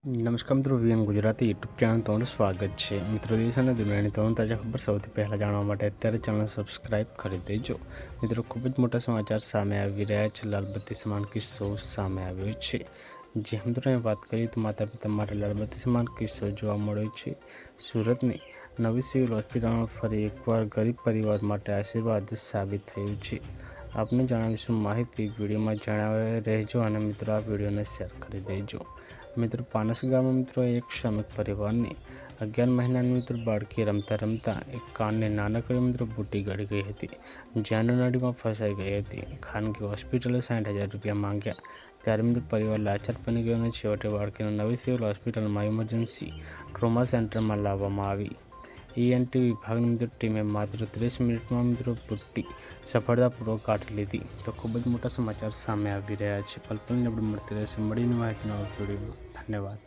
નમસ્કાર મિત્રો, VN Gujarati YouTube channel તમારું સ્વાગત છે। મિત્રો, દેશ અને દુનિયાની તમામ તાજા ખબર સૌથી પહેલાં જાણવા માટે અત્યારે ચેનલ સબસ્ક્રાઇબ કરી દેજો। મિત્રો, ખૂબ જ મોટા સમાચાર સામે આવી રહ્યા છે। લાલબત્તી સમાન કિસ્સો સામે આવ્યો છે। જે મિત્રો વાત કરીએ તો માતા પિતા માટે લાલબત્તી સમાન કિસ્સો જોવા મળ્યો છે। સુરતની નવી સિવિલ હોસ્પિટલમાં ફરી એકવાર ગરીબ પરિવાર માટે આશીર્વાદ સાબિત થયું છે। આપને જણાવીશું માહિતી, વિડીયોમાં જણાવી રહેજો અને મિત્રો આ વિડીયોને શેર કરી દેજો। મિત્રો, પાનસ ગામમાં મિત્રો એક શ્રમિક પરિવારની 11 મહિનાની મિત્રો બાળકી રમતા રમતા એક કાનની નાનકડી મિત્રો બુટ્ટી ગળી ગઈ હતી, જ્યાં નળીમાં ફસાઈ ગઈ હતી। ખાનગી હોસ્પિટલે 60,000 રૂપિયા માંગ્યા ત્યારે મિત્રો પરિવાર લાચાર બની ગયો અને છેવટે બાળકીને નવી સિવિલ હોસ્પિટલમાં ઇમરજન્સી ટ્રોમા સેન્ટરમાં લાવવામાં આવી। ENT વિભાગની મિત્રો ટીમે માત્ર 30 મિનિટમાં મિત્રો બુટ્ટી સફળતાપૂર્વક કાઢી લીધી। તો ખૂબ જ મોટા સમાચાર સામે આવી રહ્યા છે। પલ પલની અપડેટ મળતી રહેશે। મળીને માહિતીનો વિડીયો। ધન્યવાદ।